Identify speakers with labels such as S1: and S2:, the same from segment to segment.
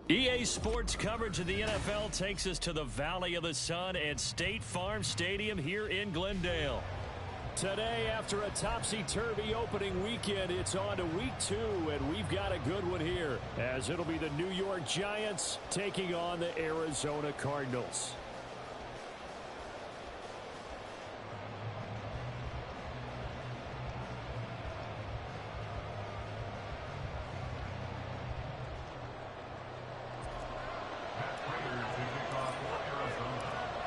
S1: EA Sports coverage of the NFL takes us to the Valley of the Sun at State Farm Stadium here in Glendale. Today, after a topsy-turvy opening weekend, it's on to week 2, and we've got a good one here, as it'll be the New York Giants taking on the Arizona Cardinals.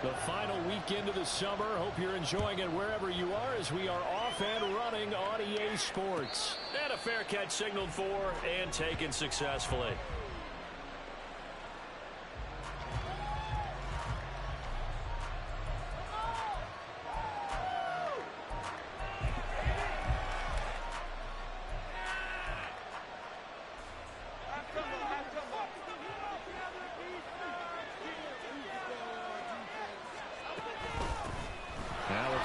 S1: The final weekend of the summer. Hope you're enjoying it wherever you are as we are off and running on EA Sports. And a fair catch signaled for and taken successfully.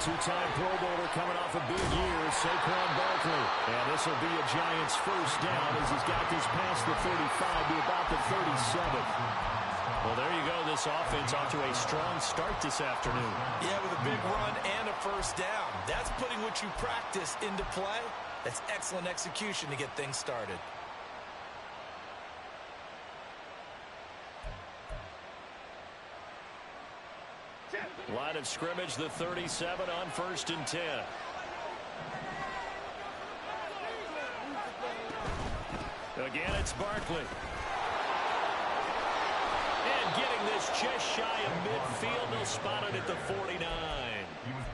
S1: Two-time Pro Bowler coming off a big year, Saquon Barkley. And this will be a Giants first down as he's got this past the 35 to about the 37. Well, there you go. This offense off to a strong start this afternoon.
S2: Yeah, with a big run and a first down. That's putting what you practice into play. That's excellent execution to get things started.
S1: Line of scrimmage, the 37 on 1st and 10. Again, it's Barkley. And getting this just shy of midfield. They'll spot it at the 49.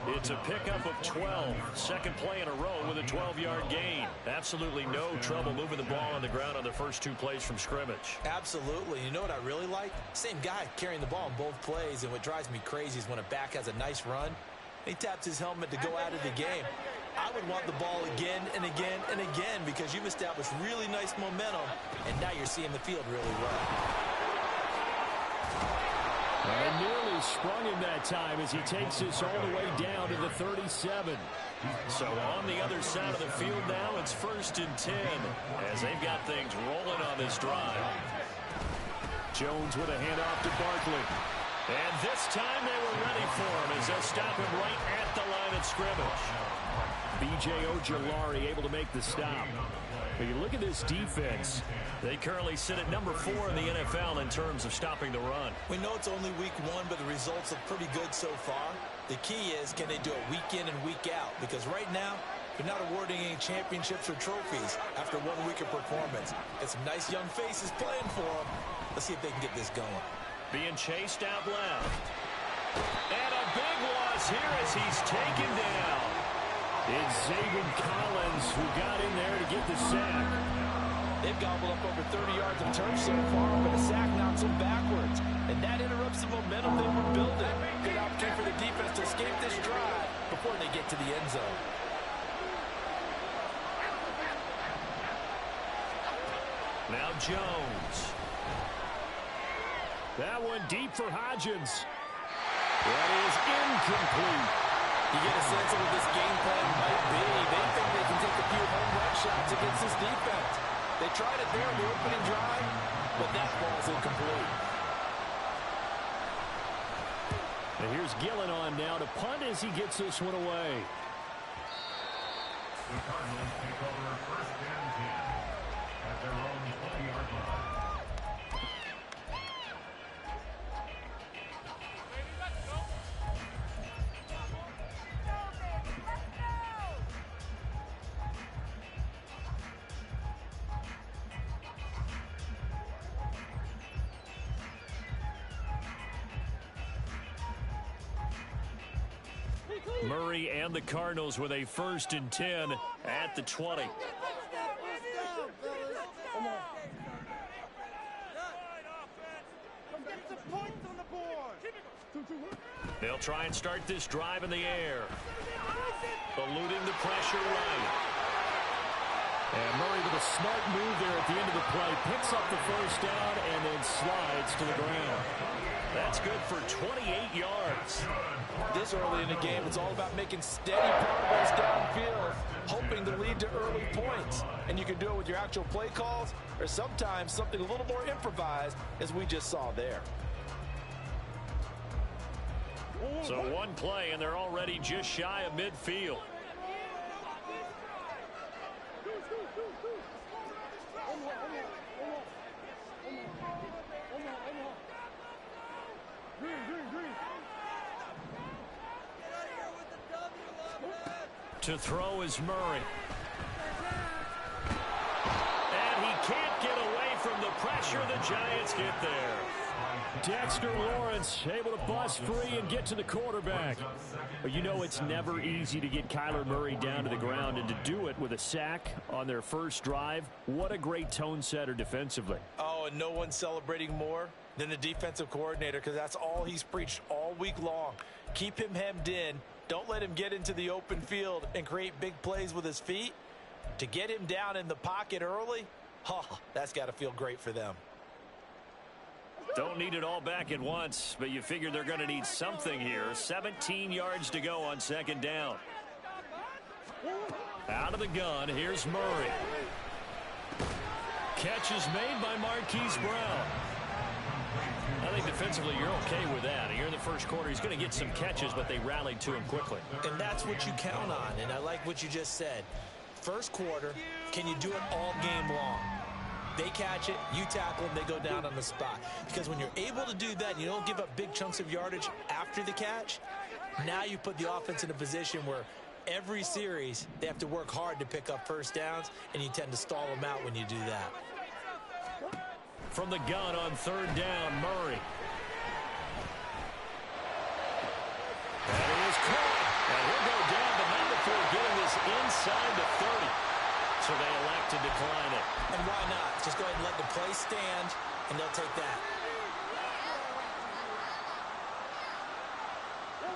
S1: It's a pickup of 12. Second play in a row with a 12-yard gain. Absolutely no trouble moving the ball on the ground on the first 2 plays from scrimmage.
S2: Absolutely. You know what I really like? Same guy carrying the ball in both plays, and what drives me crazy is when a back has a nice run, he taps his helmet to go out of the game. I would want the ball again and again and again because you've established really nice momentum, and now you're seeing the field really well.
S1: And nearly sprung him that time as he takes this all the way down to the 37. So on the other side of the field now, it's 1st and 10 as they've got things rolling on this drive. Jones with a handoff to Barkley. And this time they were ready for him as they'll stop him right at the line of scrimmage. B.J. Ojulari able to make the stop. But you look at this defense. They currently sit at number 4 in the NFL in terms of stopping the run.
S2: We know it's only week 1, but the results look pretty good so far. The key is, can they do it week in and week out? Because right now, they're not awarding any championships or trophies after 1 week of performance. Got some nice young faces playing for them. Let's see if they can get this going.
S1: Being chased out left. And a big loss here as he's taken down. It's Zaven Collins who got in there to get the sack.
S2: They've gobbled up over 30 yards of turf so far, but a sack knocks them backwards. And that interrupts the momentum they were building. Good opportunity for the defense to escape this drive before they get to the end zone.
S1: Now Jones. That one deep for Hodgins. That is incomplete.
S2: You get a sense of what this game plan might be. They think they can take a few home run shots against this defense. They tried it there in the opening drive, but that ball's incomplete.
S1: And here's Gillen on now to punt as he gets this one away.
S3: The Cardinals take over 1st and 10 at their own 20-yard line.
S1: Murray and the Cardinals with a 1st and 10 at the 20. They'll try and start this drive in the air. Eluding the pressure right. And Murray with a smart move there at the end of the play. Picks up the first down and then slides to the ground. That's good for 28 yards.
S2: This early in the game, it's all about making steady progress downfield, hoping to lead to early points. And you can do it with your actual play calls or sometimes something a little more improvised, as we just saw there.
S1: So one play, and they're already just shy of midfield. To throw is Murray. And he can't get away from the pressure. The Giants get there. Dexter Lawrence able to bust free and get to the quarterback. But you know it's never easy to get Kyler Murray down to the ground, and to do it with a sack on their first drive, what a great tone setter defensively.
S2: Oh, and no one's celebrating more than the defensive coordinator, because that's all he's preached all week long. Keep him hemmed in. Don't let him get into the open field and create big plays with his feet. To get him down in the pocket early, that's got to feel great for them.
S1: Don't need it all back at once, but you figure they're going to need something here. 17 yards to go on second down. Out of the gun, here's Murray. Catch is made by Marquise Brown. I think defensively you're okay with that. Here in the first quarter, he's going to get some catches, but they rallied to him quickly.
S2: And that's what you count on, and I like what you just said. First quarter, can you do it all game long? They catch it, you tackle them, they go down on the spot. Because when you're able to do that and you don't give up big chunks of yardage after the catch, now you put the offense in a position where every series they have to work hard to pick up first downs, and you tend to stall them out when you do that.
S1: From the gun on third down, Murray. And it was caught. And he'll go down, but not before getting this inside the 30. So they elect to decline it.
S2: And why not? Just go ahead and let the play stand, and they'll take that.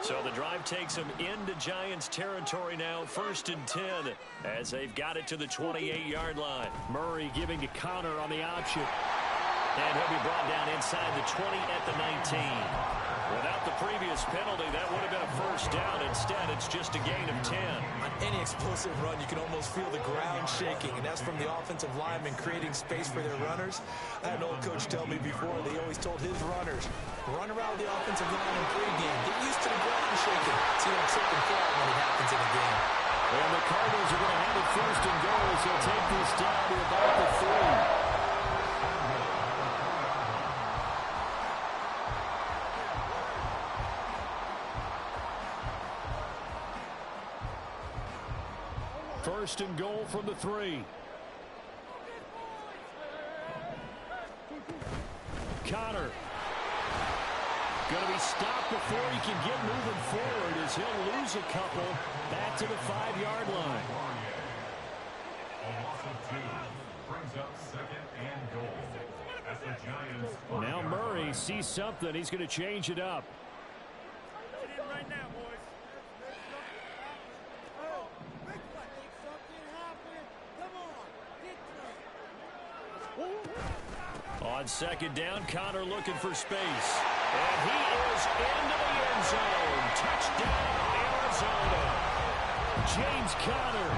S1: So the drive takes them into Giants territory now, 1st and 10, as they've got it to the 28-yard line. Murray giving to Connor on the option. And he'll be brought down inside the 20 at the 19. Without the previous penalty, that would have been a first down. Instead, it's just a gain of 10.
S2: On any explosive run, you can almost feel the ground shaking, and that's from the offensive linemen creating space for their runners. I had an old coach tell me before, they always told his runners, run around the offensive line in pregame. Get used to the ground shaking. See them trip and fall when it happens in a game.
S1: And the Cardinals are going to have it 1st and goal, so they'll take this down to about the 3. First and goal from the 3. Connor. Going to be stopped before he can get moving forward as he'll lose a couple back to the 5-yard line.
S3: A loss of 2 brings up 2nd and goal. As the Giants.
S1: Now Murray sees something. He's going to change it up.
S4: Right now, boys.
S1: On second down, Connor looking for space. And he is into the end zone. Touchdown, Arizona. James Conner,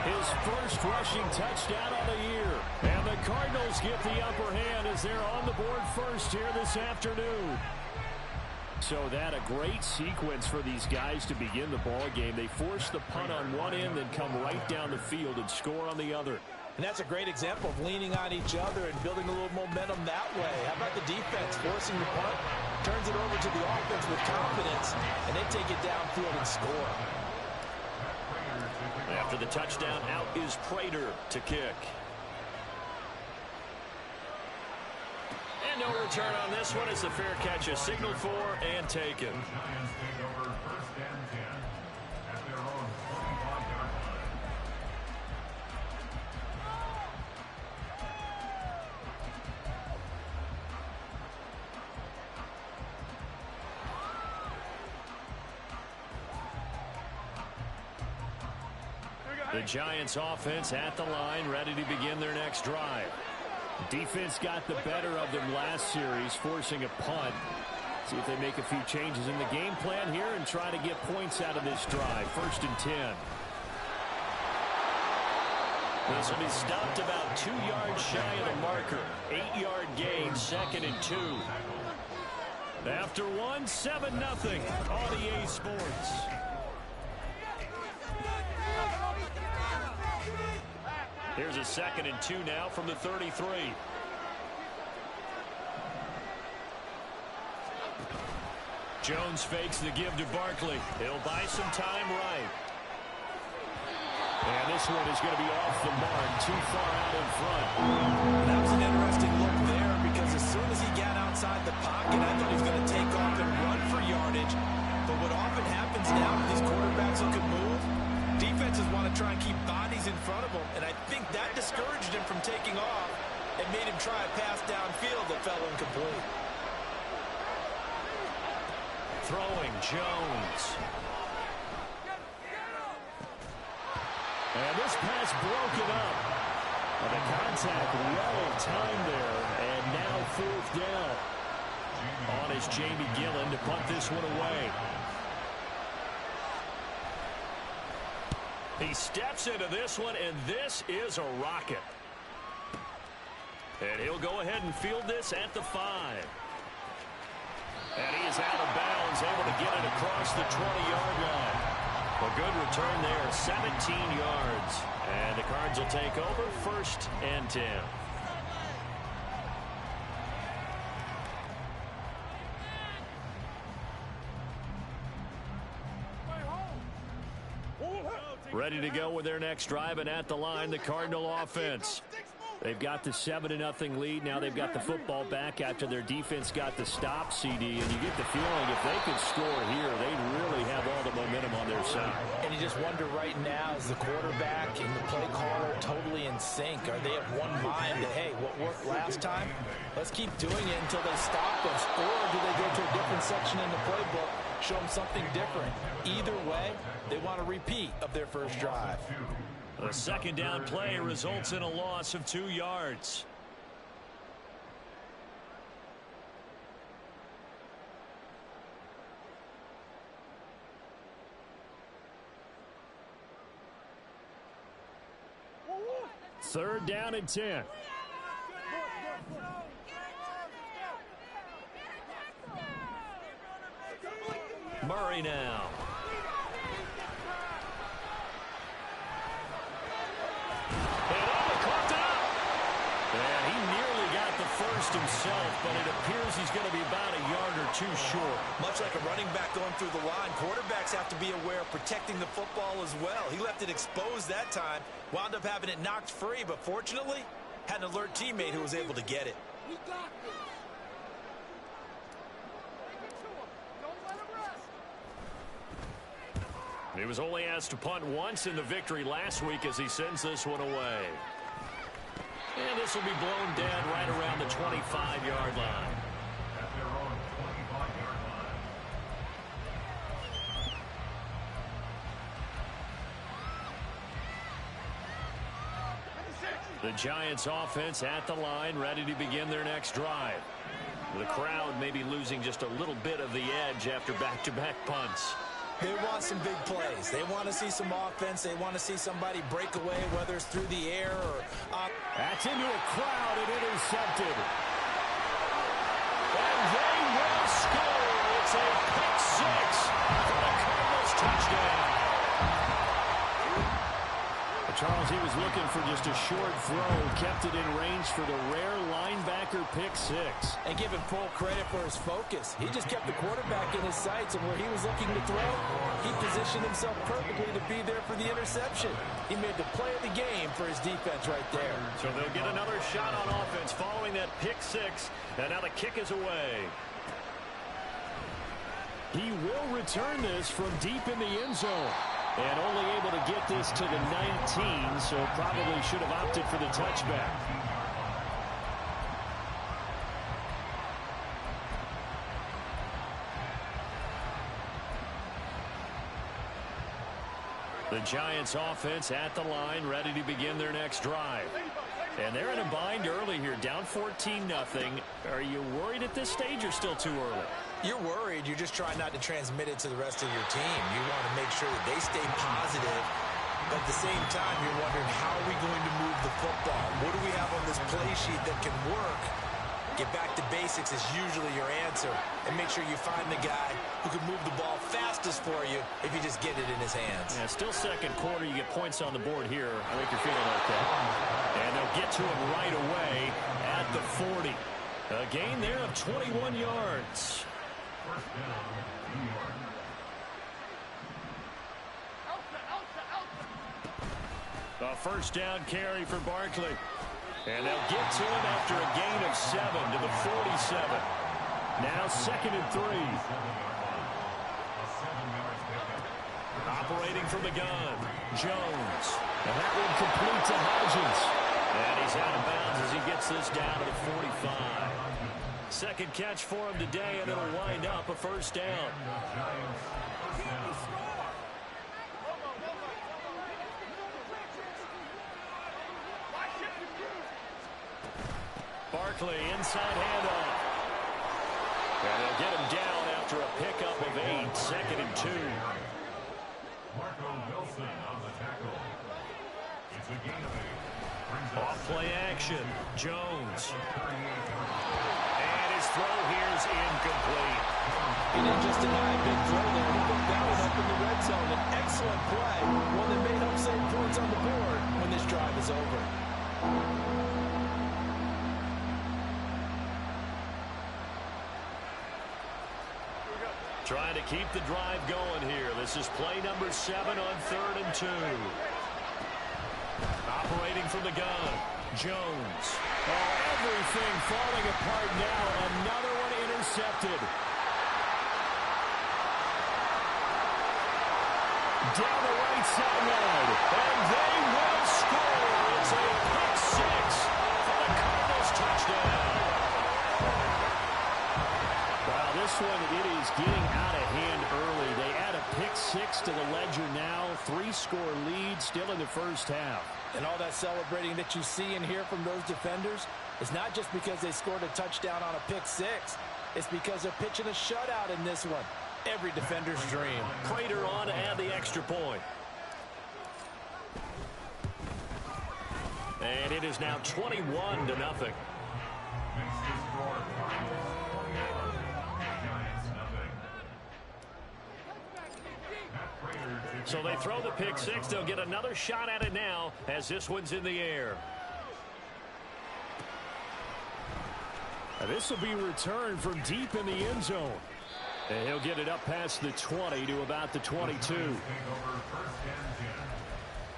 S1: his first rushing touchdown of the year. And the Cardinals get the upper hand as they're on the board first here this afternoon. So that a great sequence for these guys to begin the ball game. They force the punt on one end, then come right down the field and score on the other.
S2: And that's a great example of leaning on each other and building a little momentum that way. How about the defense forcing the punt, turns it over to the offense with confidence, and they take it downfield and score.
S1: After the touchdown, out is Prater to kick. And no return on this one as the fair catch is signaled for and taken.
S3: Giants take over 1st and 10 at their own 45-yard line.
S1: The Giants offense at the line, ready to begin their next drive. Defense got the better of them last series, forcing a punt. See if they make a few changes in the game plan here and try to get points out of this drive. 1st and 10. This will be stopped about 2 yards shy of the marker. 8-yard gain, 2nd and 2. After one, 7-0 on EA Sports. Here's a 2nd and 2 now from the 33. Jones fakes the give to Barkley. He'll buy some time right. And this one is going to be off the mark, too far out in front.
S2: That was an interesting look there because as soon as he got outside the pocket, I thought he was going to take off and run for yardage. But what often happens now with these quarterbacks who can move, defenses want to try and keep bodies in front of them. And I think that discouraged him from taking off and made him try a pass downfield that fell incomplete.
S1: Throwing Jones. And this pass broken up. And the contact well timed there. And now 4th down. On is Jamie Gillen to punt this one away. He steps into this one, and this is a rocket. And he'll go ahead and field this at the 5. And he is out of bounds, able to get it across the 20-yard line. A good return there, 17 yards. And the Cards will take over, 1st and 10. Ready to go with their next drive, and at the line, the Cardinal offense. They've got the 7-0 lead. Now they've got the football back after their defense got the stop, CD. And you get the feeling if they could score here, they'd really have all the momentum on their side.
S2: And you just wonder right now, is the quarterback and the play caller totally in sync? Are they of one mind that, hey, what worked last time, let's keep doing it until they stop us? Or do they go to a different section in the playbook, show them something different? Either way, they want a repeat of their first drive.
S1: A 2nd down play results in a loss of 2 yards. Third down and 10. Murray now. Himself, but it appears he's going to be about a yard or 2 short.
S2: Much like a running back going through the line, quarterbacks have to be aware of protecting the football as well. He left it exposed that time, wound up having it knocked free, but fortunately, had an alert teammate who was able to get it.
S1: He was only asked to punt once in the victory last week as he sends this one away. And this will be blown dead right around the 25-yard line.
S3: At their own 25-yard line.
S1: The Giants offense at the line, ready to begin their next drive. The crowd may be losing just a little bit of the edge after back-to-back punts.
S2: They want some big plays. They want to see some offense. They want to see somebody break away, whether it's through the air or up.
S1: That's into a crowd and intercepted. And they will score. It's a pick 6 for the Cardinals touchdown. Charles, he was looking for just a short throw, kept it in range for the rare linebacker pick 6.
S2: And give him full credit for his focus. He just kept the quarterback in his sights, and where he was looking to throw, he positioned himself perfectly to be there for the interception. He made the play of the game for his defense right there.
S1: So they'll get another shot on offense following that pick 6, and now the kick is away. He will return this from deep in the end zone. And only able to get this to the 19, so probably should have opted for the touchback. The Giants offense at the line, ready to begin their next drive. And they're in a bind early here, down 14-0. Are you worried at this stage or still too early?
S2: You're worried. You're just trying not to transmit it to the rest of your team. You want to make sure that they stay positive. But at the same time, you're wondering, how are we going to move the football? What do we have on this play sheet that can work? Get back to basics is usually your answer. And make sure you find the guy who can move the ball fastest for you if you just get it in his hands.
S1: Yeah, still second quarter. You get points on the board here. I think you're feeling okay. And they'll get to him right away at the 40. A gain there of 21 yards.
S3: First down, New York.
S1: A first down carry for Barkley. And they'll get to him after a gain of 7 to the 47. Now 2nd and 3. Operating from the gun, Jones. And that one complete to Hodgins. And he's out of bounds as he gets this down to the 45. Second catch for him today, and it'll wind up a first down. Barkley, inside handoff. And they'll get him down after a pickup of 8, 2nd and 2.
S3: Marco Wilson on the tackle. It's a gain of 8.
S1: Off play action, Jones. And his throw here is incomplete.
S2: He didn't just deny a big throw there. He put that one up in the red zone. An excellent play. One that may help save points on the board when this drive is over.
S1: Trying to keep the drive going here. This is play number 7 on 3rd and 2. Operating from the gun, Jones. Oh, everything falling apart now. Another one intercepted. Down the right sideline. And they will score. It's a pick 6 for the Cardinals touchdown. Wow, this one, it is getting out of hand early. They add a pick 6 to the ledger now. 3-score lead still in the first half.
S2: And all that celebrating that you see and hear from those defenders is not just because they scored a touchdown on a pick 6. It's because they're pitching a shutout in this one. Every defender's dream.
S1: Prater on to add the extra point. And it is now 21-0. So they throw the pick 6. They'll get another shot at it now as this one's in the air. And this will be returned from deep in the end zone. And he'll get it up past the 20 to about the 22.
S3: Take over 1st and 10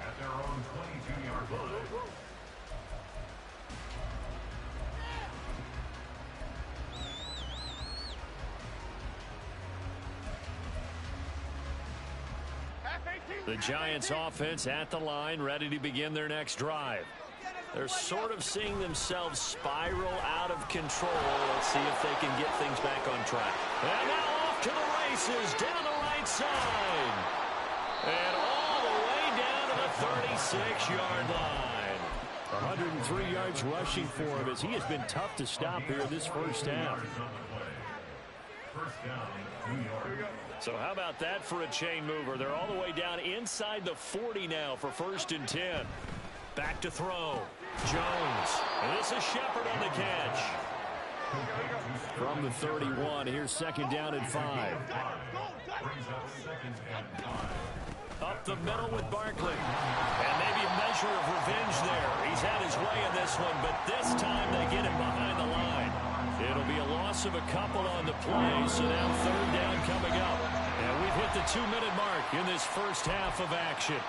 S3: at their own 22-yard line.
S1: The Giants offense at the line, ready to begin their next drive. They're sort of seeing themselves spiral out of control. Let's see if they can get things back on track. And now off to the races, down the right side. And all the way down to the 36-yard line. 103 yards rushing for him as he has been tough to stop here this first half.
S3: First down, New York.
S1: So how about that for a chain mover? They're all the way down inside the 40 now for 1st and 10. Back to throw. Jones. And this is Shepard on the catch. From the 31, here's 2nd down and 5.
S3: Brings up 2nd and 5.
S1: Up the middle with Barkley. And maybe a measure of revenge there. He's had his way in this one, but this time they get him behind the line. It'll be a loss of a couple on the play, so now 3rd down coming up. And we've hit the 2-minute mark in this first half of action.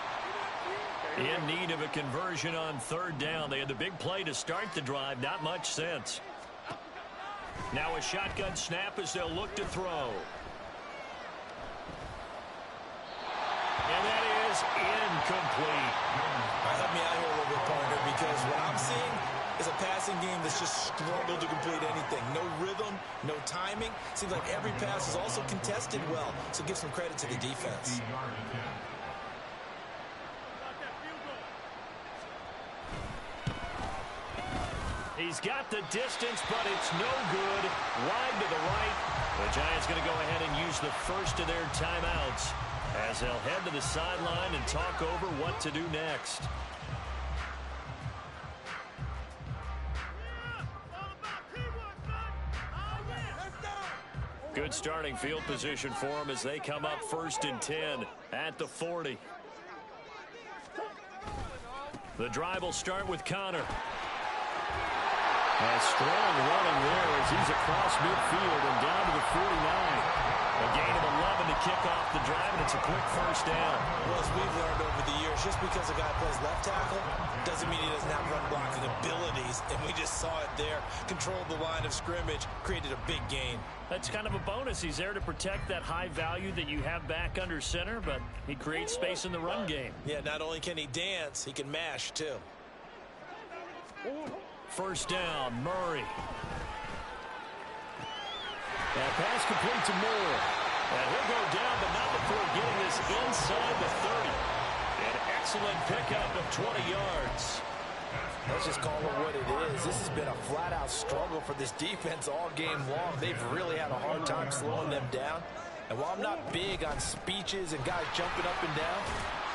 S1: In need of a conversion on 3rd down. They had the big play to start the drive, not much since. Now a shotgun snap as they'll look to throw. And that is incomplete.
S2: Help me out here a little bit, partner, because what I'm seeing is a passing game that's just struggled to complete anything. No rhythm, no timing. Seems like every pass is also contested well, so give some credit to the defense.
S1: He's got the distance, but it's no good. Wide to the right. The Giants going to go ahead and use the first of their timeouts as they'll head to the sideline and talk over what to do next. Good starting field position for them as they come up 1st and 10 at the 40. The drive will start with Connor. A strong running there as he's across midfield and down to the 49. A gain of 11 to kick off the drive, and it's a quick first down.
S2: Well, as we've learned over the years, just because a guy plays left tackle doesn't mean he doesn't have run blocking abilities, and we just saw it there. Controlled the line of scrimmage, created a big gain.
S1: That's kind of a bonus. He's there to protect that high value that you have back under center, but he creates space in the run game.
S2: Yeah, not only can he dance, he can mash, too.
S1: First down, Murray. That pass complete to Moore. And he'll go down, but not before getting this inside the 30. An excellent pickup of 20 yards.
S2: Let's just call it what it is. This has been a flat-out struggle for this defense all game long. They've really had a hard time slowing them down. And while I'm not big on speeches and guys jumping up and down,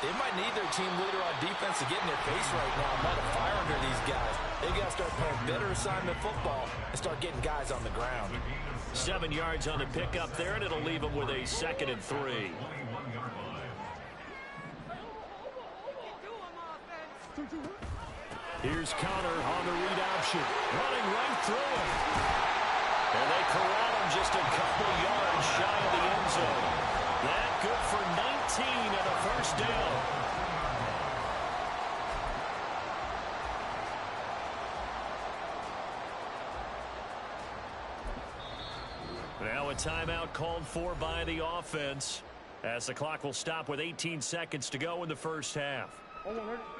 S2: they might need their team leader on defense to get in their face right now and light a fire under these guys. They've got to start playing better assignment football and start getting guys on the ground.
S1: 7 yards on the pickup there, and it'll leave them with a 2nd and 3. Here's Connor on the read option, running right through him. And they corral him just a couple yards shy of the end zone. That good for 19 and a first down. Now a timeout called for by the offense as the clock will stop with 18 seconds to go in the first half.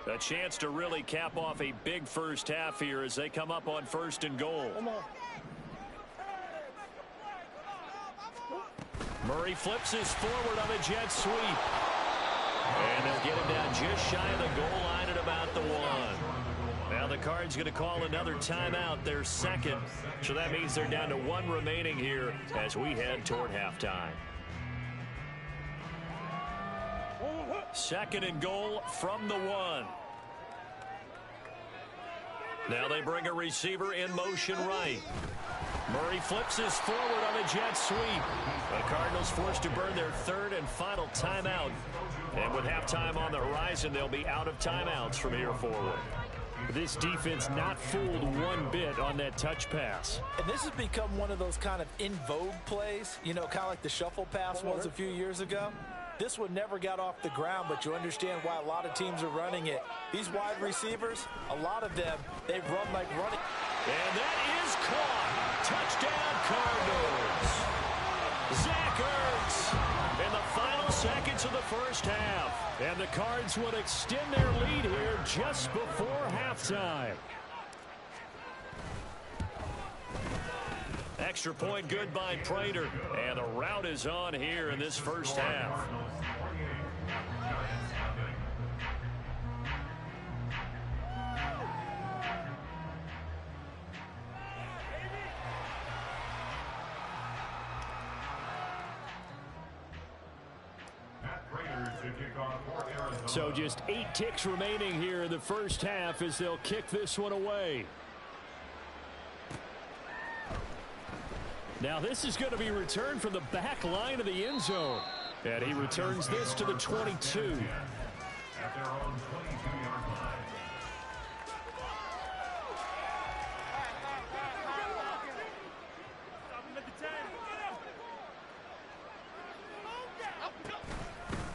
S1: A chance to really cap off a big first half here as they come up on 1st and goal. Murray flips his forward on a jet sweep. And they'll get him down just shy of the goal line at about the 1. Now the Cards going to call another timeout, their 2nd. So that means they're down to 1 remaining here as we head toward halftime. 2nd and goal from the 1. Now they bring a receiver in motion right. Murray flips his forward on a jet sweep. The Cardinals forced to burn their 3rd and final timeout. And with halftime on the horizon, they'll be out of timeouts from here forward. This defense not fooled one bit on that touch pass.
S2: And this has become one of those kind of in vogue plays, you know, kind of like the shuffle pass was a few years ago. This one never got off the ground, but you understand why a lot of teams are running it. These wide receivers, a lot of them, they run like running.
S1: And that is caught. Touchdown, Cardinals. Zach Ertz in the final seconds of the first half. And the Cards would extend their lead here just before halftime. Extra point good by Prater. And the route is on here in this first half. So just 8 ticks remaining here in the first half as they'll kick this one away. Now this is going to be returned from the back line of the end zone. And he returns this to the 22.
S3: At their own 22-yard line.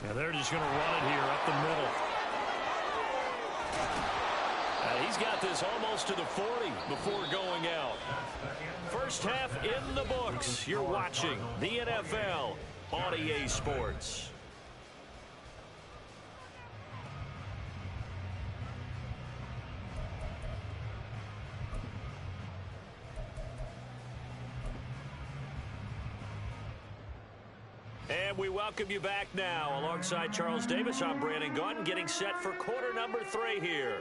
S1: Now they're just going to run it here up the middle. He's got this almost to the 40 before going out. First half in the books. You're watching the NFL on EA Sports. And we welcome you back now. Alongside Charles Davis, I'm Brandon Gaudin, getting set for quarter number 3 here.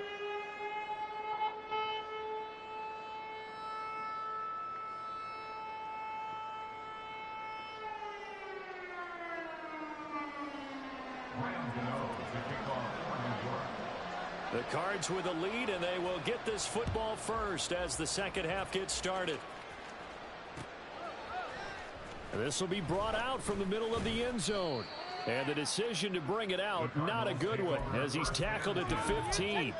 S1: The Cards with a lead, and they will get this football first as the second half gets started. This will be brought out from the middle of the end zone. And the decision to bring it out, not a good one, as he's tackled at the 15.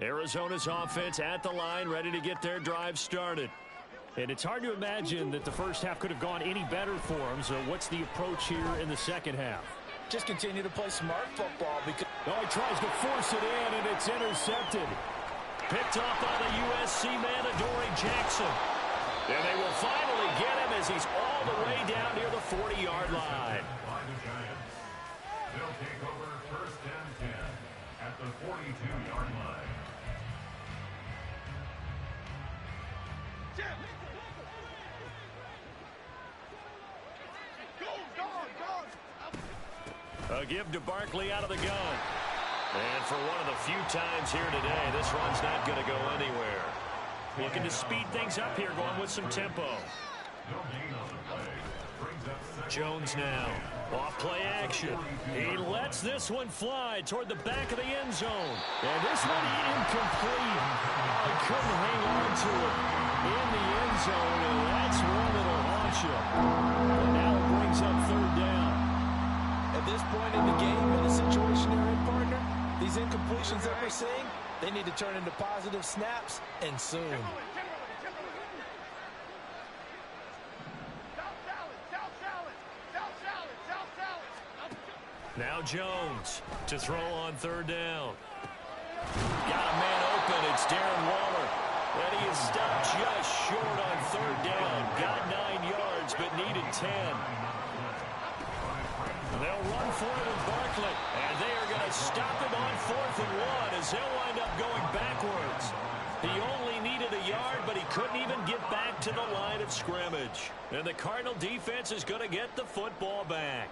S1: Arizona's offense at the line, ready to get their drive started. And it's hard to imagine that the first half could have gone any better for them. So what's the approach here in the second half?
S2: Just continue to play smart football. Because
S1: he tries to force it in, and it's intercepted. Picked off by the USC man, Adoree Jackson. And they will finally get him as he's all the way down near the 40-yard line.
S3: They'll take over first and 10 at the 42-yard line.
S1: A give to Barkley out of the gun. And for one of the few times here today, this run's not going to go anywhere. Looking to speed things up here, going with some tempo. Jones now. Off play action. He lets this one fly toward the back of the end zone. And this one incomplete. He couldn't hang on to it in the end zone, and that's one that'll haunt you. And now it brings up third down.
S2: At this point in the game, in the situation they're in, partner, these incompletions that we're seeing, they need to turn into positive snaps, and soon.
S1: Now Jones to throw on third down. Got a man open. It's Darren Waller. And he is stopped just short on third down. Got 9 yards, but needed 10. They'll run for it with Barkley. And they are going to stop him on 4th and 1 as he'll wind up going backwards. He only needed a yard, but he couldn't even get back to the line of scrimmage. And the Cardinal defense is going to get the football back.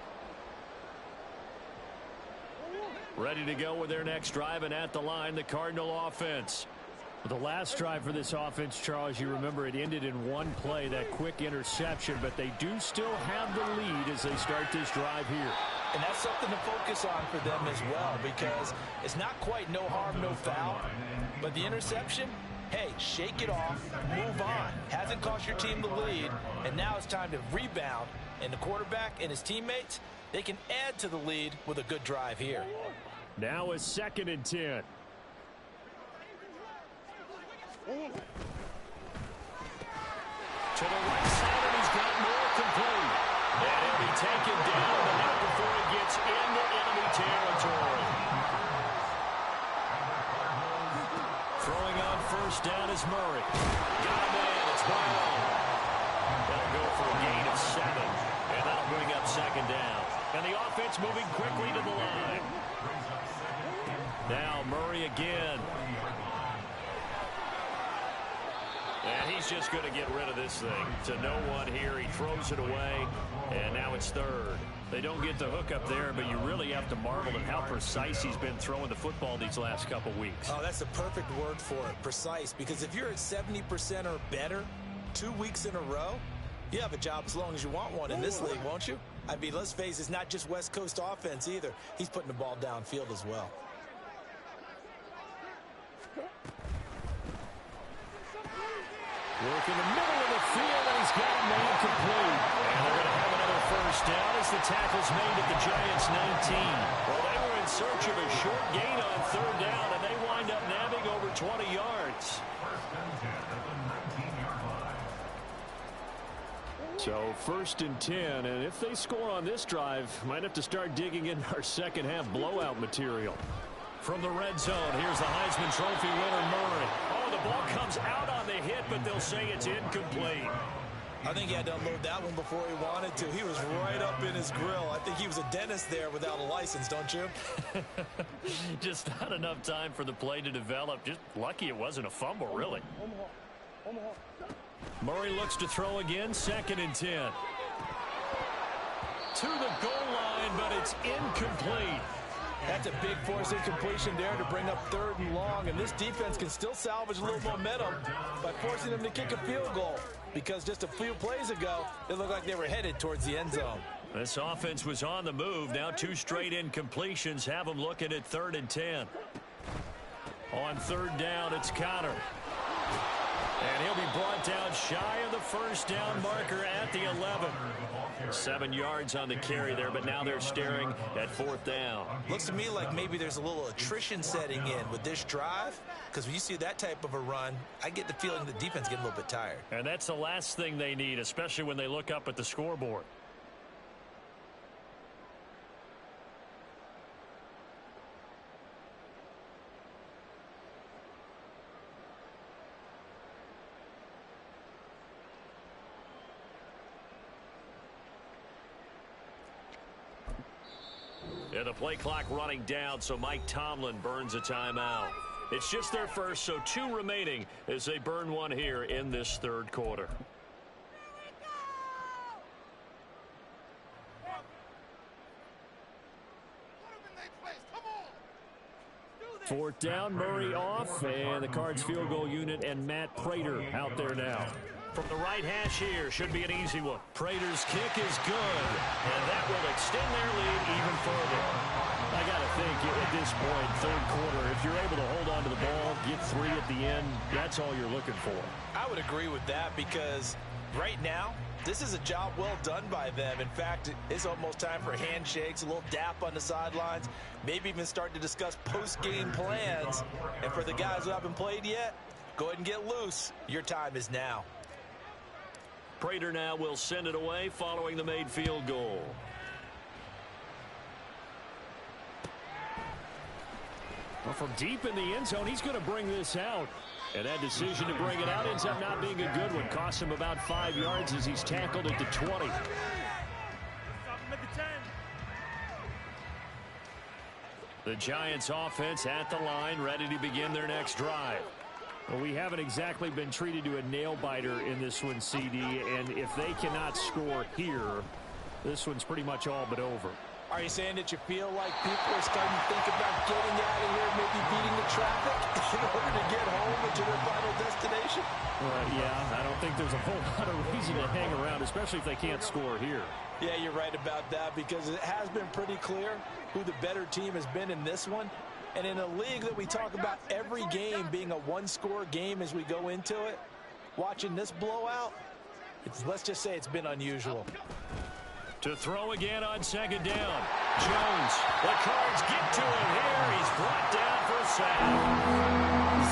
S1: Ready to go with their next drive, and at the line, the Cardinal offense. The last drive for this offense, Charles, you remember it ended in one play, that quick interception, but they do still have the lead as they start this drive here.
S2: And that's something to focus on for them as well, because it's not quite no harm, no foul, but the interception, hey, shake it off, move on. Hasn't cost your team the lead, and now it's time to rebound, and the quarterback and his teammates, they can add to the lead with a good drive here.
S1: Now a 2nd and 10. To the right side, and he's got more complete. And he'll be taken down, but not before he gets into enemy territory. Throwing on first down is Murray. Got him in. It's Brown. That'll go for a gain of 7. And that'll bring up 2nd down. And the offense moving quickly to the line. Now Murray again. And he's just going to get rid of this thing. To no one here. He throws it away. And now it's 3rd. They don't get the hook up there, but you really have to marvel at how precise he's been throwing the football these last couple weeks.
S2: Oh, that's the perfect word for it, precise. Because if you're at 70% or better 2 weeks in a row, you have a job as long as you want one in this league, won't you? I mean, let's face it, it's not just West Coast offense either. He's putting the ball downfield as well.
S1: Work in the middle of the field, and he's got a man complete. And they're going to have another first down as the tackle's made at the Giants' 19. Well, they were in search of a short gain on third down, and they wind up nabbing over 20 yards. So 1st and 10, and if they score on this drive, might have to start digging in our second half blowout material. From the red zone, here's the Heisman Trophy winner, Murray. Oh, the ball comes out on the hit, but they'll say it's incomplete.
S2: I think he had to unload that one before he wanted to. He was right up in his grill. I think he was a dentist there without a license, don't you?
S1: Just not enough time for the play to develop. Just lucky it wasn't a fumble, really. Murray looks to throw again, 2nd and 10. To the goal line, but it's incomplete.
S2: That's a big force incompletion there to bring up 3rd and long, and this defense can still salvage a little momentum by forcing them to kick a field goal, because just a few plays ago, it looked like they were headed towards the end zone.
S1: This offense was on the move. Now 2 straight incompletions have them looking at 3rd and 10. On 3rd down, it's Connor. And he'll be brought down shy of the first down marker at the 11. 7 yards on the carry there, but now they're staring at 4th down.
S2: Looks to me like maybe there's a little attrition setting in with this drive, because when you see that type of a run, I get the feeling the defense getting a little bit tired.
S1: And that's the last thing they need, especially when they look up at the scoreboard. And the play clock running down, so Mike Tomlin burns a timeout. It's just their first, so 2 remaining as they burn one here in this 3rd quarter. Fourth down, Murray off, and the Cards field goal unit and Matt Prater out there now. From the right hash here, should be an easy one. Prater's kick is good, and that will extend their lead even further. I got to think at this point, 3rd quarter, if you're able to hold on to the ball, get 3 at the end, that's all you're looking for.
S2: I would agree with that, because right now, this is a job well done by them. In fact, it's almost time for handshakes, a little dap on the sidelines, maybe even start to discuss post-game plans. And for the guys who haven't played yet, go ahead and get loose. Your time is now.
S1: Prater now will send it away following the made field goal. Well, from deep in the end zone, he's going to bring this out. And that decision to bring it out ends up not being a good one. Costs him about 5 yards as he's tackled at the 20. The Giants offense at the line, ready to begin their next drive. Well, we haven't exactly been treated to a nail-biter in this one, CD, and if they cannot score here, this one's pretty much all but over.
S2: Are you saying that you feel like people are starting to think about getting out of here, maybe beating the traffic in order to get home to their final destination?
S1: Yeah, I don't think there's a whole lot of reason to hang around, especially if they can't score here.
S2: Yeah, you're right about that, because it has been pretty clear who the better team has been in this one. And in a league that we talk about every game being a one-score game as we go into it, watching this blowout, let's just say it's been unusual.
S1: To throw again on 2nd down. Jones, the Cards get to him here. He's brought down for a sack.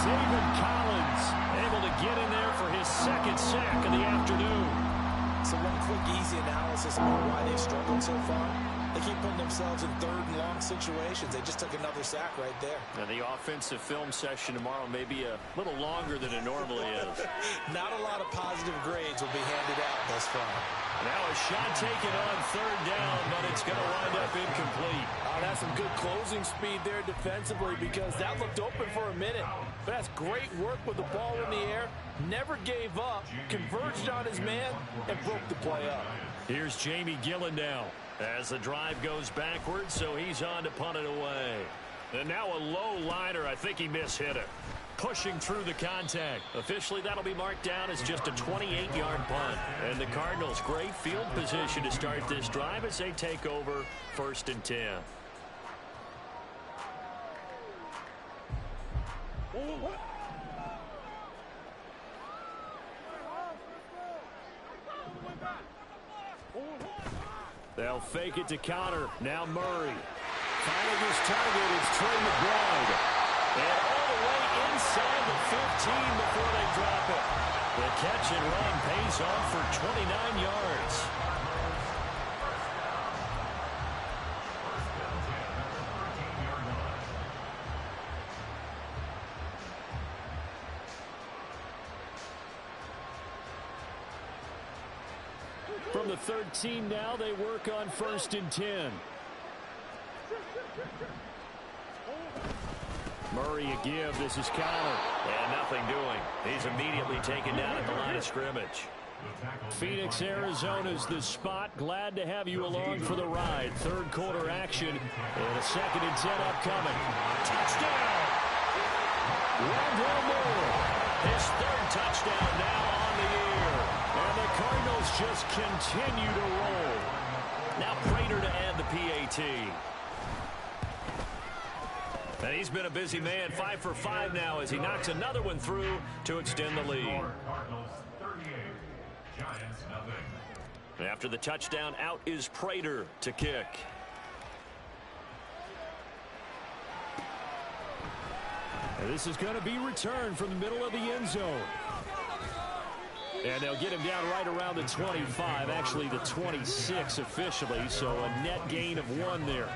S1: Zayvon Collins able to get in there for his 2nd sack of the afternoon.
S2: So one quick, easy analysis about why they've struggled so far. They keep putting themselves in 3rd and long situations. They just took another sack right there.
S1: And the offensive film session tomorrow may be a little longer than it normally is.
S2: Not a lot of positive grades will be handed out thus far.
S1: Now a shot taken on 3rd down, but it's going to wind up incomplete.
S2: Oh, that's some good closing speed there defensively, because that looked open for a minute. But that's great work with the ball in the air. Never gave up, converged on his man, and broke the play up.
S1: Here's Jamie Gillen now as the drive goes backwards, so he's on to punt it away. And now a low liner. I think he mishit it. Pushing through the contact. Officially, that'll be marked down as just a 28-yard punt. And the Cardinals, great field position to start this drive as they take over 1st and 10. They'll fake it to Connor. Now Murray. Finding his target, it's Trey McBride. And all the way inside the 15 before they drop it. The catch and run pays off for 29 yards. From the 13 now, they work on 1st and 10. Murray a give. This is Connor. And nothing doing. He's immediately taken down at the line of scrimmage. Phoenix, Arizona's the spot. Glad to have you along for the ride. Third quarter action and a 2nd and 10 upcoming. Touchdown! Rondell Moore. His 3rd touchdown now on the year. And the Cardinals just continue to roll. Now Prater to add the PAT. And he's been a busy man, 5 for 5 now as he knocks another one through to extend the lead. After the touchdown, out is Prater to kick. And this is going to be returned from the middle of the end zone. And they'll get him down right around the 25, actually the 26 officially, so a net gain of 1 there.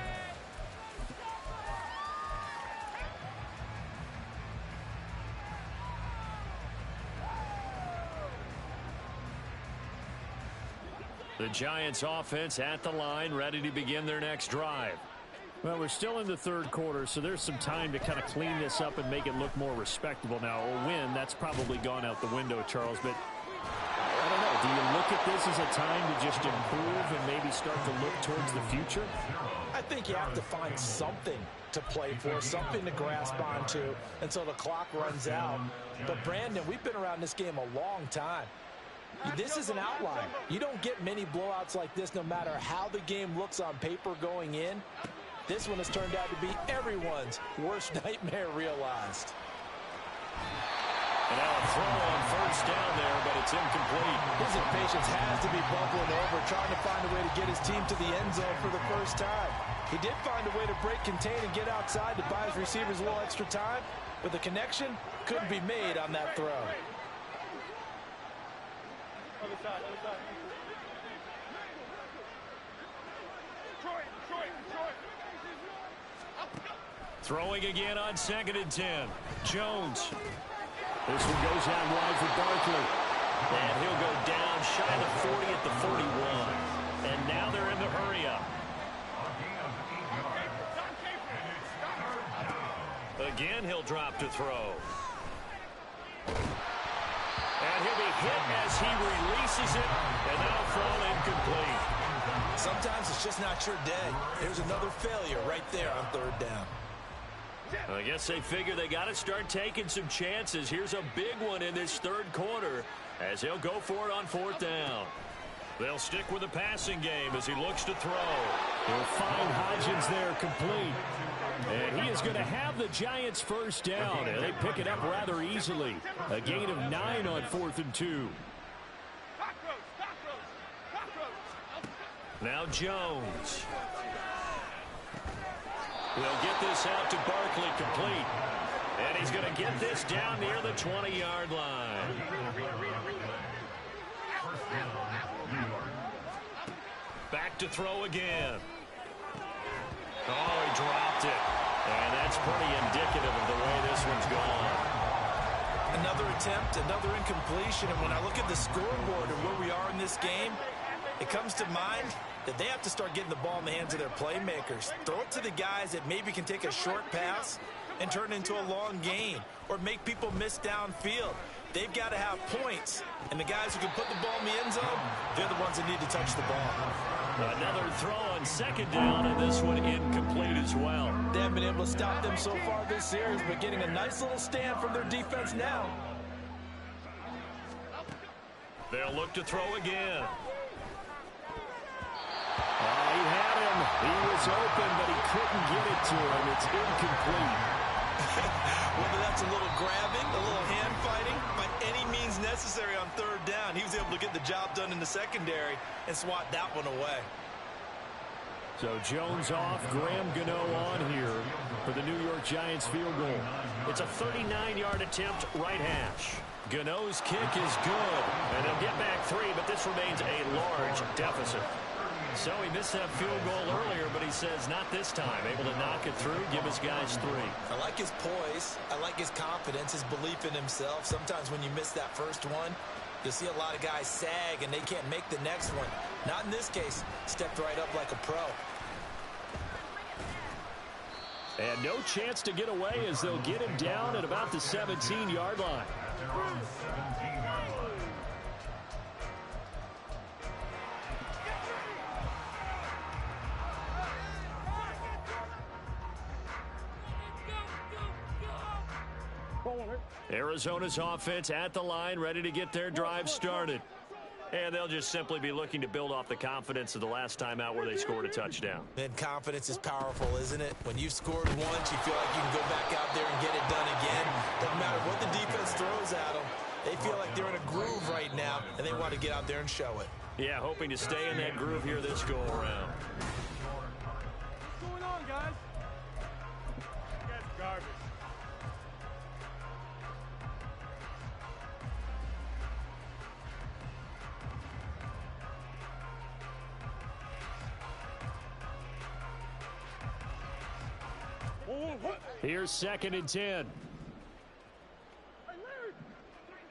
S1: The Giants offense at the line, ready to begin their next drive. Well, we're still in the 3rd quarter, so there's some time to kind of clean this up and make it look more respectable now. A win, that's probably gone out the window, Charles, but I don't know. Do you look at this as a time to just improve and maybe start to look towards the future?
S2: I think you have to find something to play for, something to grasp onto until the clock runs out. But, Brandon, we've been around this game a long time. This is an outlier. You don't get many blowouts like this no matter how the game looks on paper going in. This one has turned out to be everyone's worst nightmare realized.
S1: And now a throw on 1st down there, but it's incomplete.
S2: His impatience has to be bubbling over, trying to find a way to get his team to the end zone for the first time. He did find a way to break, contain, and get outside to buy his receivers a little extra time, but the connection couldn't be made on that throw.
S4: Other side, other side. Troy.
S1: Throwing again on 2nd and 10. Jones. This one goes out wide for Barkley. And he'll go down shy of the 40 at the 41. And now they're in the hurry up. Again, he'll drop to throw. And he'll be hit as he releases it, and that'll fall incomplete.
S2: Sometimes it's just not your day. There's another failure right there on 3rd down.
S1: I guess they figure they got to start taking some chances. Here's a big one in this 3rd quarter as he'll go for it on 4th down. They'll stick with the passing game as he looks to throw. He'll find Hodgins there complete. And he is going to have the Giants 1st down, and they pick it up rather easily. A gain of 9 on 4th and 2. Now Jones. He'll get this out to Barkley complete. And he's going to get this down near the 20-yard line. Back to throw again. Oh, he dropped it. And that's pretty indicative of the way this one's gone.
S2: Another attempt, another incompletion. And when I look at the scoreboard and where we are in this game, it comes to mind that they have to start getting the ball in the hands of their playmakers. Throw it to the guys that maybe can take a short pass and turn it into a long gain or make people miss downfield. They've got to have points. And the guys who can put the ball in the end zone, they're the ones that need to touch the ball.
S1: Another throw on 2nd down, and this one incomplete as well.
S2: They haven't been able to stop them so far this series, but getting a nice little stand from their defense now.
S1: They'll look to throw again. He had him. He was open, but he couldn't get it to him. It's incomplete.
S2: Whether that's a little grabbing, a little hand fighting, by any means necessary on 3rd down, he was able to get the job done in the secondary and swat that one away.
S1: So Jones off, Graham Gano on here for the New York Giants field goal. It's a 39-yard attempt, right hash. Gano's kick is good, and they'll get back 3, but this remains a large deficit. So he missed that field goal earlier, but he says not this time. Able to knock it through, give his guys 3.
S2: I like his poise. I like his confidence, his belief in himself. Sometimes when you miss that first one, you'll see a lot of guys sag and they can't make the next one. Not in this case. Stepped right up like a pro.
S1: And no chance to get away as they'll get him down at about the 17-yard line. Arizona's offense at the line, ready to get their drive started. And they'll just simply be looking to build off the confidence of the last time out where they scored a touchdown.
S2: And confidence is powerful, isn't it? When you've scored once, you feel like you can go back out there and get it done again. Doesn't matter what the defense throws at them. They feel like they're in a groove right now, and they want to get out there and show it.
S1: Yeah, hoping to stay in that groove here this go-around.
S4: What's going on, guys? That's garbage.
S1: Here's 2nd and 10.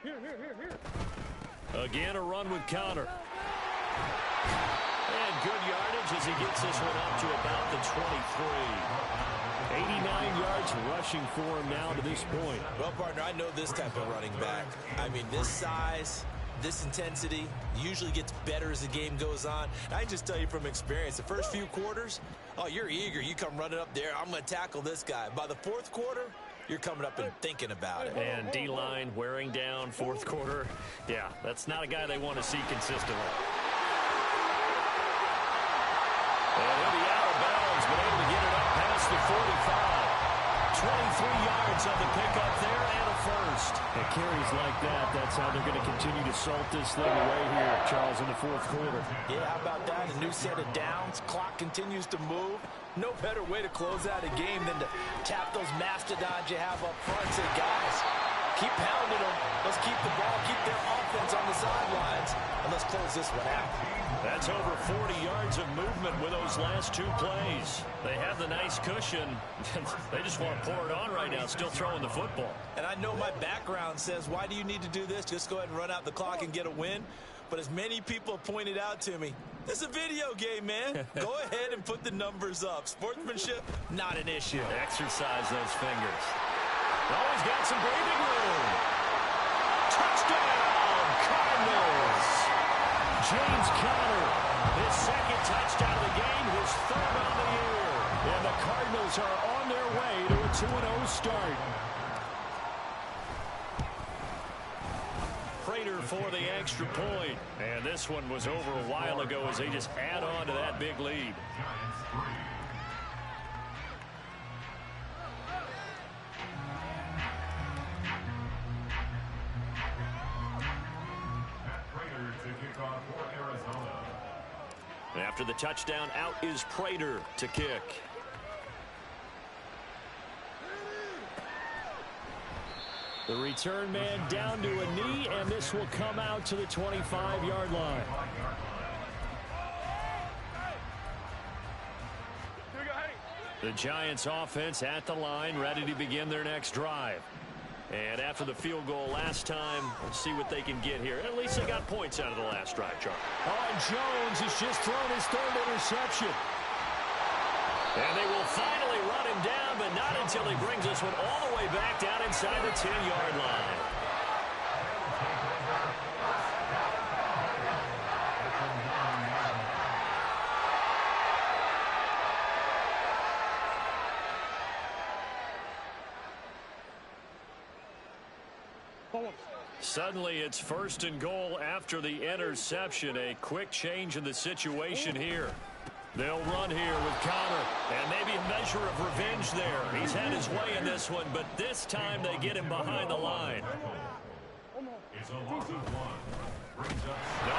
S4: Here.
S1: Again, a run with Connor. And good yardage as he gets this one up to about the 23. 89 yards rushing for him now to this point.
S2: Well, partner, I know this type of running back. I mean, this size, this intensity usually gets better as the game goes on. I can just tell you from experience, the first few quarters, oh, you're eager. You come running up there. I'm going to tackle this guy. By the 4th quarter, you're coming up and thinking about it.
S1: And D-line wearing down 4th quarter. Yeah, that's not a guy they want to see consistently. And he'll be out of bounds, but able to get it up past the 45. 23 yards on the pickup there and a first. And carries like that, that's how they're going to continue to salt this thing away here, Charles, in the 4th quarter.
S2: Yeah, how about that? A new set of downs. Clock continues to move. No better way to close out a game than to tap those mastodons you have up front and say, guys, keep pounding them. Let's keep the ball, keep their offense on the sidelines, and let's close this one out.
S1: That's over 40 yards of movement with those last 2 plays. They have the nice cushion. They just want to pour it on right now, still throwing the football.
S2: And I know my background says, why do you need to do this? Just go ahead and run out the clock and get a win. But as many people have pointed out to me, this is a video game, man. Go ahead and put the numbers up. Sportsmanship, not an issue.
S1: Exercise those fingers. Oh, he's got some breathing room. Touchdown, Cardinals. James Conner, his 2nd touchdown of the game, his 3rd on the year. And the Cardinals are on their way to a 2-0 start. Prater for the extra point. And this one was over a while ago as they just add on to that big lead. After the touchdown, out is Prater to kick. The return man down to a knee, and this will come out to the 25-yard line. The Giants offense at the line, ready to begin their next drive. And after the field goal last time, we'll see what they can get here. At least they got points out of the last drive, Charlie. Oh, and Jones has just thrown his 3rd interception. And they will finally run him down, but not until he brings this one all the way back down inside the 10-yard line. Suddenly, it's 1st and goal after the interception. A quick change in the situation here. They'll run here with Connor, and maybe a measure of revenge there. He's had his way in this one, but this time they get him behind the line.
S3: It's a loss of 1. Brings up
S1: No,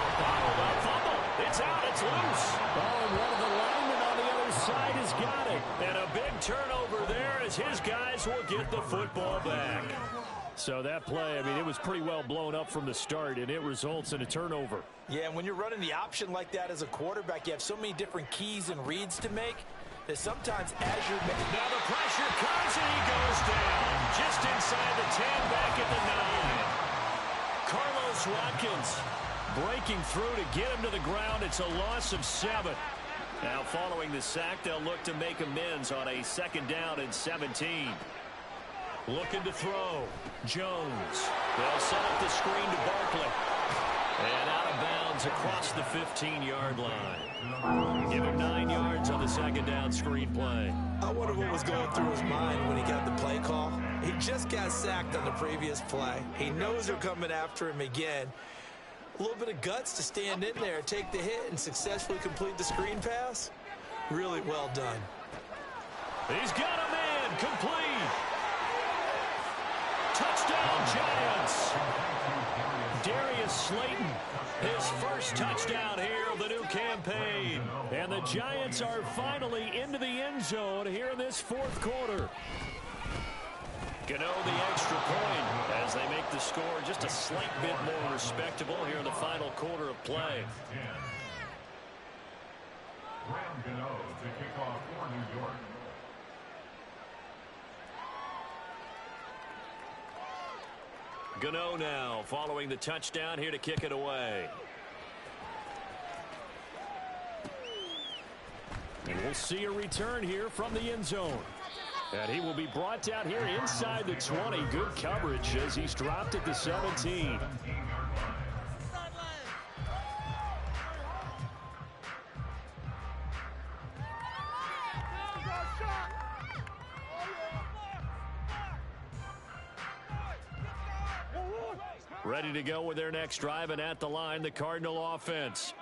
S1: fumble. It's out. It's loose. Oh, and one of the linemen on the other side has got it. And a big turnover there as his guys will get the football back. So that play, I mean, it was pretty well blown up from the start, and it results in a turnover.
S2: Yeah, when you're running the option like that as a quarterback, you have so many different keys and reads to make that sometimes as you're...
S1: Now the pressure comes, and he goes down. Just inside the 10, back at the 9. Carlos Watkins breaking through to get him to the ground. It's a loss of 7. Now following the sack, they'll look to make amends on a 2nd down and 17. Looking to throw. Jones. They'll set up the screen to Barkley. And out of bounds across the 15-yard line. Give him 9 yards on the 2nd down screen play.
S2: I wonder what was going through his mind when he got the play call. He just got sacked on the previous play. He knows they're coming after him again. A little bit of guts to stand in there, take the hit, and successfully complete the screen pass. Really well done.
S1: He's got a man complete. Touchdown, Giants. Darius Slayton, his first touchdown here of the new campaign. And the Giants are finally into the end zone here in this fourth quarter. Gano the extra point as they make the score just a slight bit more respectable here in the final quarter of play.
S3: Graham Gano to kick off for New York.
S1: Gano now following the touchdown here to kick it away. And we'll see a return here from the end zone. And he will be brought down here inside the 20. Good coverage as he's dropped at the 17. Ready to go with their next drive, and at the line, the Cardinal offense.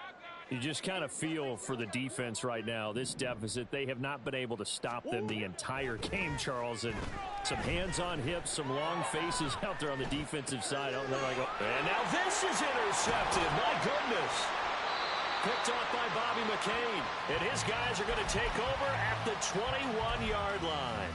S1: You just kind of feel for the defense right now. This deficit, they have not been able to stop them the entire game, Charles. And some hands on hips, some long faces out there on the defensive side. And now this is intercepted. My goodness. Picked off by Bobby McCain. And his guys are going to take over at the 21-yard line.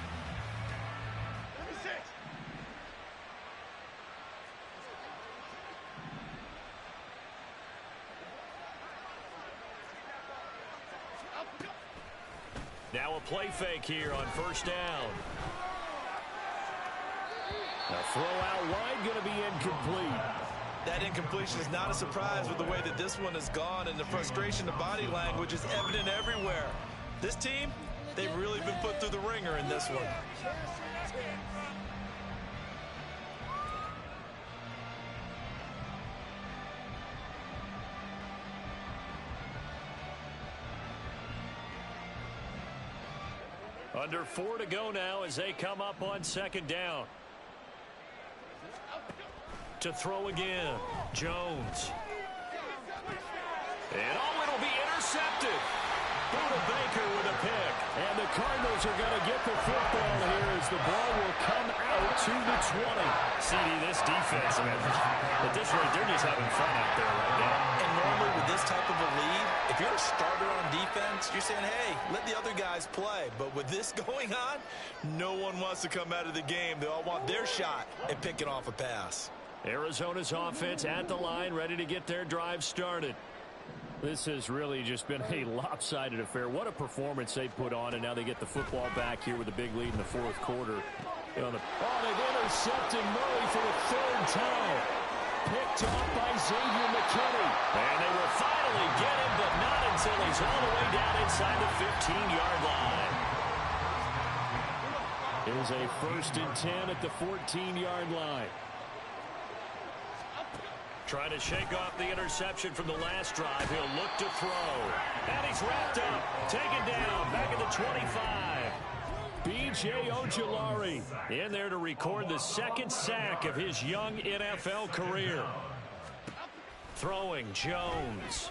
S1: Now a play fake here on first down. A throw out wide going to be incomplete.
S2: That incompletion is not a surprise with the way that this one has gone, and the frustration, the body language is evident everywhere. This team, they've really been put through the ringer in this one.
S1: Under 4 to go now as they come up on second down. To throw again, Jones. And it'll be intercepted. Buda Baker with a pick. And the Cardinals are going to get the football here as the ball will come out to the 20. CD, this defense, at this rate, they're just having fun out there right now.
S2: And normally with this type of a lead, if you're a starter on defense, you're saying, hey, let the other guys play. But with this going on, no one wants to come out of the game. They all want their shot at picking off a pass.
S1: Arizona's offense at the line, ready to get their drive started. This has really just been a lopsided affair. What a performance they put on, and now they get the football back here with a big lead in the fourth quarter. They've intercepted Murray for the third time. Picked off by Xavier McKinney. And they will finally get him, but not until he's all the way down inside the 15-yard line. It is a 1st and 10 at the 14-yard line. Trying to shake off the interception from the last drive. He'll look to throw. And he's wrapped up. Taken down. Back at the 25. B.J. Ojulari in there to record the second sack of his young NFL career. Throwing Jones.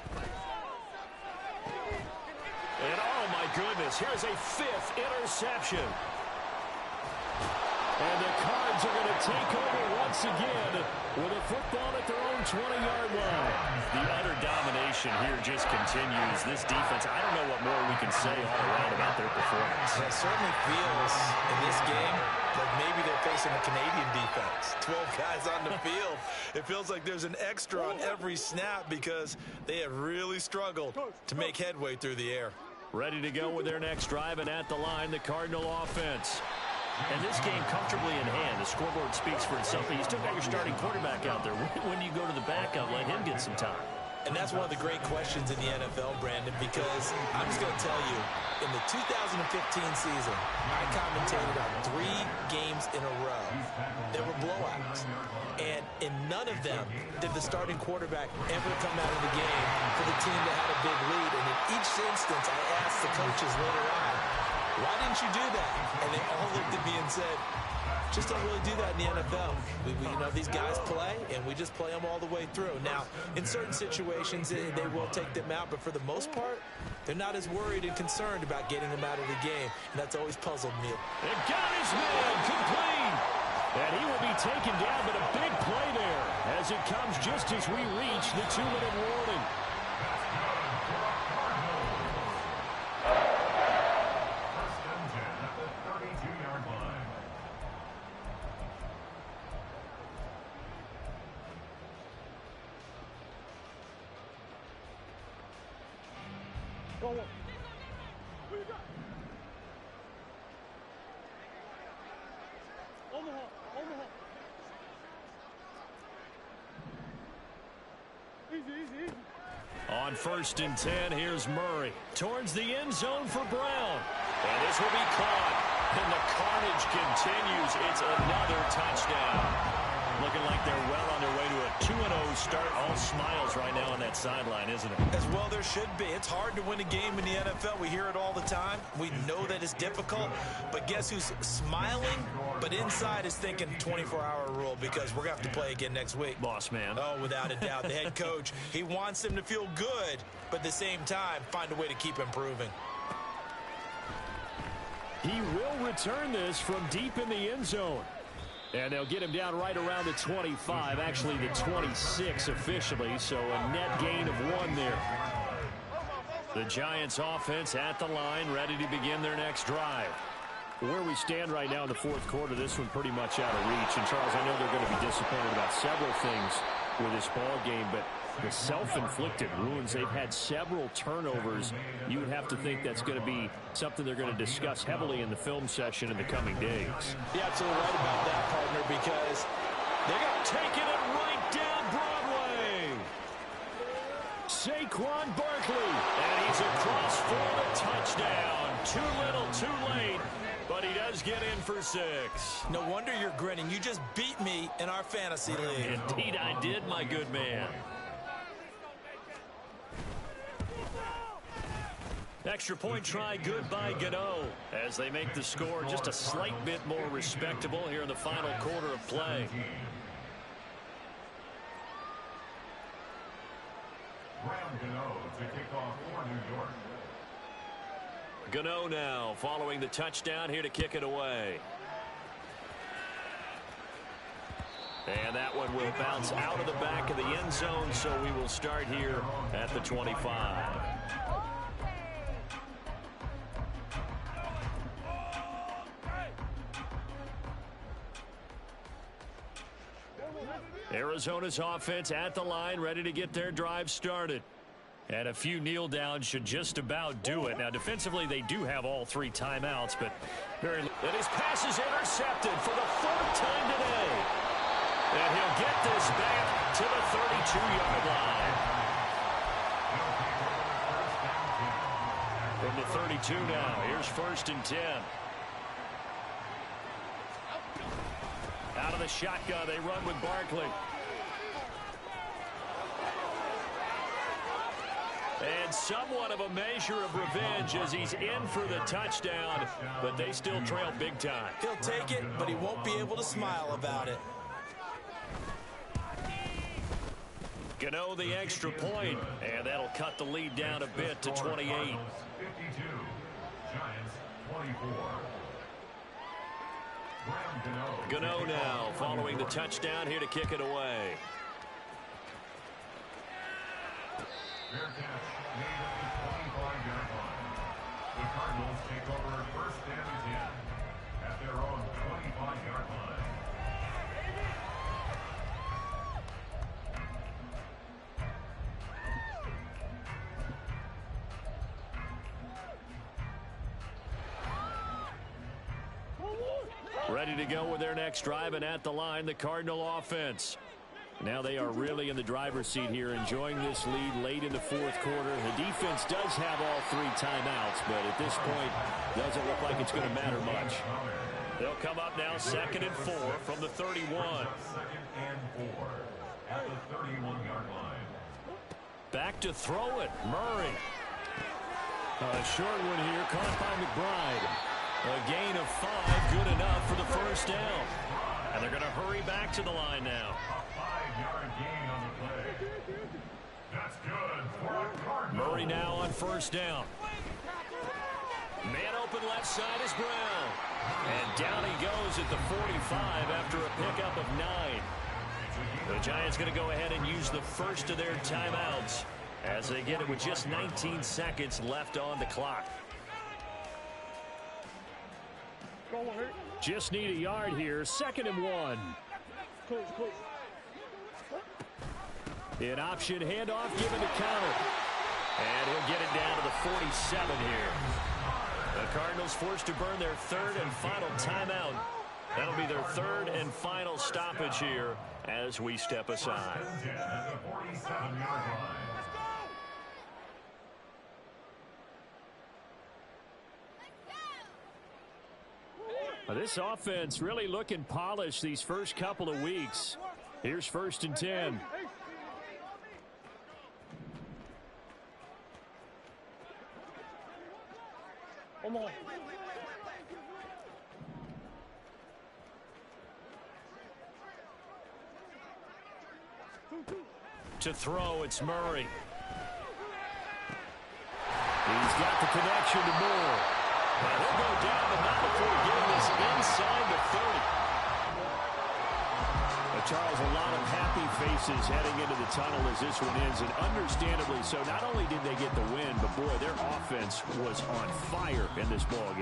S1: And oh my goodness, here's a 5th interception. And the Cards are going to take over once again with a football at their own 20-yard line. The utter domination here just continues. This defense, I don't know what more we can say all around about their performance.
S2: It certainly feels in this game like maybe they're facing a Canadian defense. 12 guys on the field. It feels like there's an extra on every snap because they have really struggled to make headway through the air.
S1: Ready to go with their next drive, and at the line, the Cardinal offense. And this game comfortably in hand. The scoreboard speaks for itself. You still got your starting quarterback out there. When do you go to the backup, let him get some time?
S2: And that's one of the great questions in the NFL, Brandon, because I'm just going to tell you, in the 2015 season, I commentated on 3 games in a row. There were blowouts. And in none of them did the starting quarterback ever come out of the game for the team that had a big lead. And in each instance, I asked the coaches later on, why didn't you do that? And they all looked at me and said, Just don't really do that in the NFL. You know, these guys play, and we just play them all the way through. Now, in certain situations, they will take them out, but for the most part, they're not as worried and concerned about getting them out of the game, and that's always puzzled me.
S1: It got his man complete. And he will be taken down, but a big play there as it comes just as we reach the 2-minute warning.
S4: Go on. Who you got? Omaha. Easy.
S1: On 1st and 10, here's Murray. Towards the end zone for Brown. And this will be caught. And the carnage continues. It's another touchdown. Looking like they're well on their way to a 2-0 start. All smiles right now on that sideline, isn't it?
S2: As well there should be. It's hard to win a game in the NFL. We hear it all the time. We know that it's difficult. But guess who's smiling? But inside is thinking 24-hour rule because we're going to have to play again next week.
S1: Boss man.
S2: Oh, without a doubt. The head coach, he wants them to feel good, but at the same time, find a way to keep improving.
S1: He will return this from deep in the end zone. And they'll get him down right around the 25, actually the 26 officially, so a net gain of 1 there. The Giants offense at the line, ready to begin their next drive. Where we stand right now in the 4th quarter, this one pretty much out of reach. And, Charles, I know they're going to be disappointed about several things with this ball game, but the self-inflicted wounds, they've had several turnovers. You would have to think that's going to be something they're going to discuss heavily in the film session in the coming days.
S2: You're absolutely right about that, partner, because they're going to take it right down Broadway. Saquon Barkley, and he's across for the touchdown. Too little, too late. But he does get in for 6. No wonder you're grinning. You just beat me in our fantasy league.
S1: Indeed I did, my good man. Extra point try good by Gano as they make the score just a slight bit more respectable here in the final quarter of play.
S3: To kick off for New York.
S1: Gano now following the touchdown here to kick it away. And that one will bounce out of the back of the end zone, so we will start here at the 25. Arizona's offense at the line, ready to get their drive started. And a few kneel downs should just about do it. Now, defensively, they do have all 3 timeouts, but and his pass is intercepted for the 4th time today. And he'll get this back to the 32-yard line. From the 32 now, here's 1st and 10. Out of the shotgun, they run with Barkley. And somewhat of a measure of revenge as he's in for the touchdown, but they still trail big time.
S2: He'll take it, but he won't be able to smile about it.
S1: Gano the extra point, and that'll cut the lead down a bit to 28.
S3: 52, Giants 24.
S1: Gano now following the touchdown here to kick it away.
S3: Fair catch made at the 25-yard line. The Cardinals take over 1st and 10 at their own 25-yard line.
S1: Ready to go with their next drive, and at the line, the Cardinal offense. Now they are really in the driver's seat here, enjoying this lead late in the 4th quarter. The defense does have all 3 timeouts, but at this point, doesn't look like it's going to matter much. They'll come up now 2nd and 4 from the 31.
S3: 2nd and 4 at the 31-yard line.
S1: Back to throw it, Murray. A short one here, caught by McBride. A gain of 5, good enough for the 1st down. Murray back to the line now.
S3: A 5-yard gain on the play. That's good for a Cardinal.
S1: Murray now on first down. Man open left side is Brown. And down he goes at the 45 after a pickup of 9. The Giants going to go ahead and use the first of their timeouts as they get it with just 19 seconds left on the clock. Just need a yard here. 2nd and 1. An option handoff given to counter. And he'll get it down to the 47 here. The Cardinals forced to burn their 3rd and final timeout. That'll be their 3rd and final stoppage here as we step aside. This offense really looking polished these first couple of weeks. Here's 1st and 10. To throw, it's Murray. He's got the connection to Moore. And he'll go down, but not before getting this inside the 30. Charles, a lot of happy faces heading into the tunnel as this one ends, and understandably so. Not only did they get the win, but boy, their offense was on fire in this ballgame.